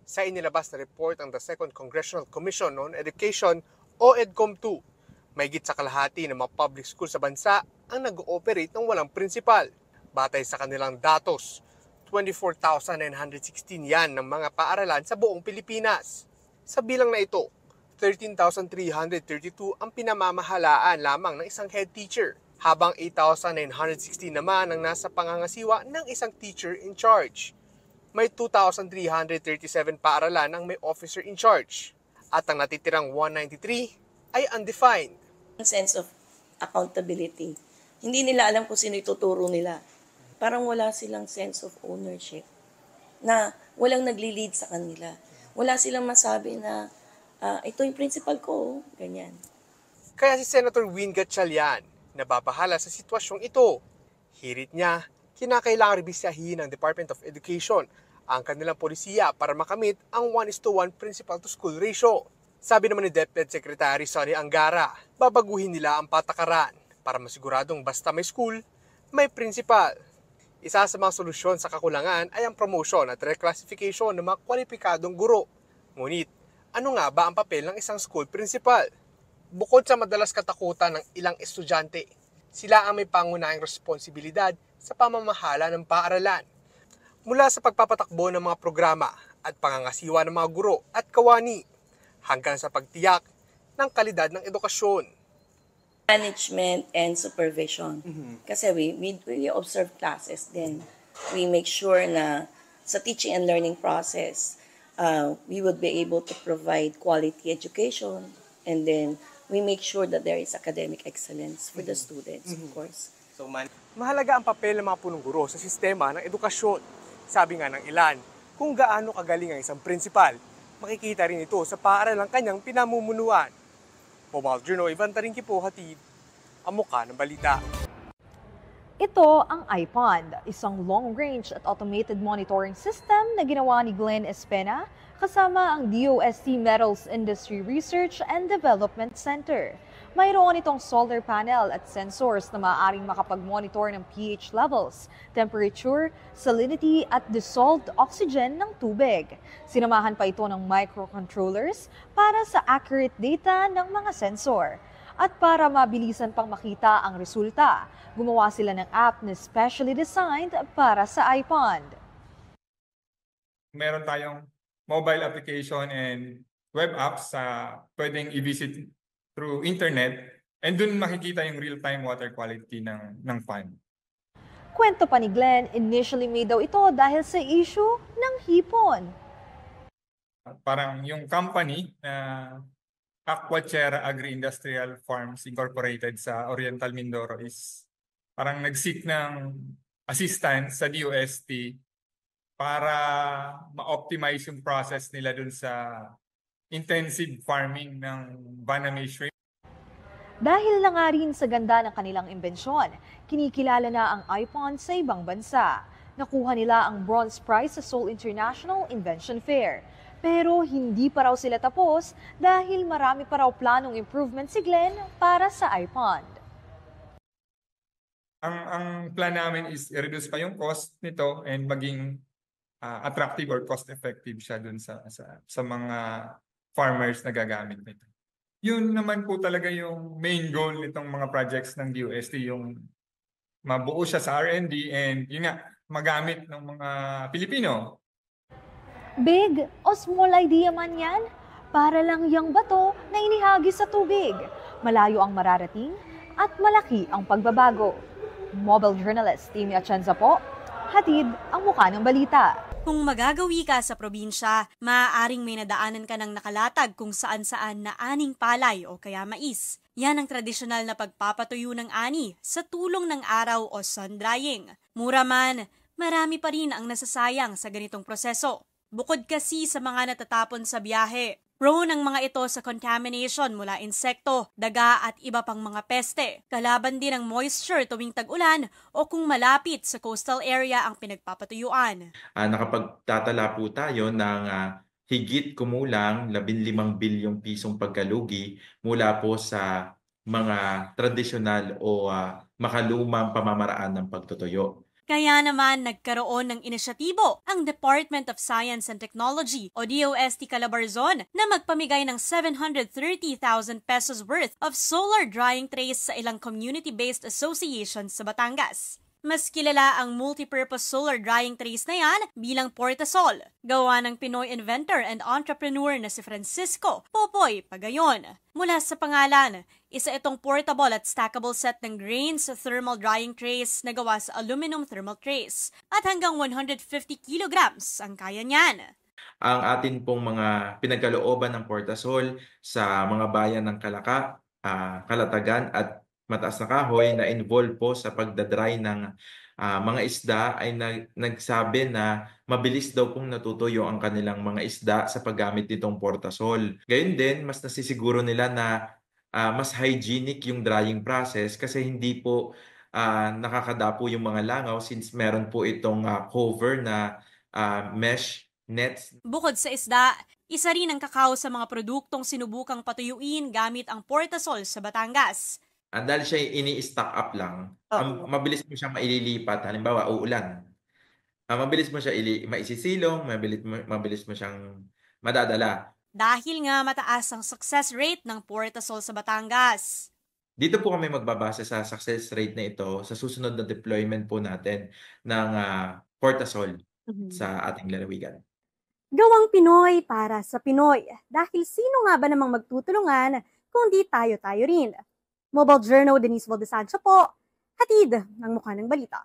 Sa inilabas na report ng the Second Congressional Commission on Education o EDCOM2, mahigit sa kalahati ng mga public school sa bansa ang nag-ooperate ng walang principal. Batay sa kanilang datos, 24,916 yan ng mga paaralan sa buong Pilipinas. Sa bilang na ito, 13,332 ang pinamamahalaan lamang ng isang head teacher, habang 8,916 naman ang nasa pangangasiwa ng isang teacher in charge. May 2,337 paaralan ang may officer in charge, at ang natitirang 193 ay undefined. Sense of accountability. Hindi nila alam kung sino ituturo nila. Parang wala silang sense of ownership, na walang nagli-lead sa kanila. Wala silang masabi na, ito yung principal ko, ganyan. Kaya si Senator Win Gatchalian nababahala sa sitwasyong ito. Hirit niya, kinakailangan revisyahin ng Department of Education ang kanilang polisiya para makamit ang 1:1 principal-to-school ratio. Sabi naman ni DepEd Secretary Sonny Angara, babaguhin nila ang patakaran para masiguradong basta may school, may principal. Isa sa mga solusyon sa kakulangan ay ang promotion at reclassification ng mga kwalipikadong guro. Ngunit, ano nga ba ang papel ng isang school principal? Bukod sa madalas katakutan ng ilang estudyante, sila ang may pangunahing responsibilidad sa pamamahala ng paaralan. Mula sa pagpapatakbo ng mga programa at pangangasiwa ng mga guro at kawani, hanggang sa pagtiyak ng kalidad ng edukasyon. Management and supervision. Kasi we observe classes then. We make sure na sa teaching and learning process, we would be able to provide quality education, and then we make sure that there is academic excellence for the students, of course. So, mahalaga ang papel ng mga punong guro sa sistema ng edukasyon. Sabi nga ng ilan, kung gaano kagaling ang isang principal, makikita rin ito sa paaralang kanyang pinamumunuan. Mobile Journal, Ivan Taringki po, hatid ang mukha ng balita. Ito ang iPond, isang long-range at automated monitoring system na ginawa ni Glenn Espena kasama ang DOST Metals Industry Research and Development Center. Mayroon itong solar panel at sensors na maaaring makapag-monitor ng pH levels, temperature, salinity at dissolved oxygen ng tubig. Sinamahan pa ito ng microcontrollers para sa accurate data ng mga sensor. At para mabilisan pang makita ang resulta, gumawa sila ng app na specially designed para sa iPond. Meron tayong mobile application and web apps sa pwedeng i-visit through internet, and dun makikita yung real-time water quality ng pond. Kwento pa ni Glenn, initially made daw ito dahil sa issue ng hipon. Parang yung company na Aquaterra Agri-Industrial Farms Incorporated sa Oriental Mindoro is parang nag-seek ng assistance sa DOST para ma-optimize yung process nila dun sa intensive farming ng Vaname shrimp. Dahil na nga rin sa ganda ng kanilang imbensyon, kinikilala na ang iPond sa ibang bansa. Nakuha nila ang bronze prize sa Seoul International Invention Fair. Pero hindi pa raw sila tapos dahil marami pa raw planong improvement si Glenn para sa iPond. Ang plan namin is i-reduce pa yung cost nito and maging attractive or cost-effective siya dun sa mga farmers na gagamit nito. Yun naman po talaga yung main goal nitong mga projects ng DOST, yung mabuo siya sa R&D and yun nga, magamit ng mga Pilipino. Big o small idea man yan, para lang yang bato na inihagis sa tubig. Malayo ang mararating at malaki ang pagbabago. Mobile journalist Timmy Atienza po, hatid ang mukha ng balita. Kung magagawi ka sa probinsya, maaaring may nadaanan ka ng nakalatag kung saan-saan na aning palay o kaya mais. Yan ang tradisyonal na pagpapatuyo ng ani sa tulong ng araw o sun drying. Mura man, marami pa rin ang nasasayang sa ganitong proseso. Bukod kasi sa mga natatapon sa biyahe, prone ang mga ito sa contamination mula insekto, daga at iba pang mga peste. Kalaban din ang moisture tuwing tag-ulan o kung malapit sa coastal area ang pinagpapatuyuan. Nakapagtatala po tayo ng higit kumulang 15 bilyong pisong pagkalugi mula po sa mga tradisyonal o makalumang pamamaraan ng pagtutuyo. Kaya naman nagkaroon ng inisyatibo ang Department of Science and Technology o DOST Calabarzon na magpamigay ng 730,000 pesos worth of solar drying trays sa ilang community-based associations sa Batangas. Mas kilala ang multipurpose solar drying trays na yan bilang Portasol, gawa ng Pinoy inventor and entrepreneur na si Francisco Popoy Pagayon. Mula sa pangalan, isa itong portable at stackable set ng grains thermal drying trays na gawa sa aluminum thermal trays at hanggang 150 kilograms ang kaya niyan. Ang atin pong mga pinagkalooban ng Portasol sa mga bayan ng Calatagan at Mataas na Kahoy na involved po sa pagdadry ng mga isda ay nagsabi na mabilis daw pong natutuyo ang kanilang mga isda sa paggamit nitong Portasol. Gayun din, mas nasisiguro nila na mas hygienic yung drying process kasi hindi po nakakadapo yung mga langaw since meron po itong cover na mesh nets. Bukod sa isda, isa rin ang kakao sa mga produktong sinubukang patuyuin gamit ang Portasol sa Batangas. Dahil siya ini-stock up lang, mabilis mo siyang maililipat. Halimbawa, uulan. Mabilis mo siya maisisilong, mabilis mo siyang madadala. Dahil nga mataas ang success rate ng Portasol sa Batangas. Dito po kami magbabase sa success rate na ito sa susunod na deployment po natin ng Portasol sa ating lalawigan. Gawang Pinoy para sa Pinoy. Dahil sino nga ba namang magtutulungan kung di tayo-tayo rin? Mobile Journal Denise Valdesancho po, hatid ng mukha ng balita.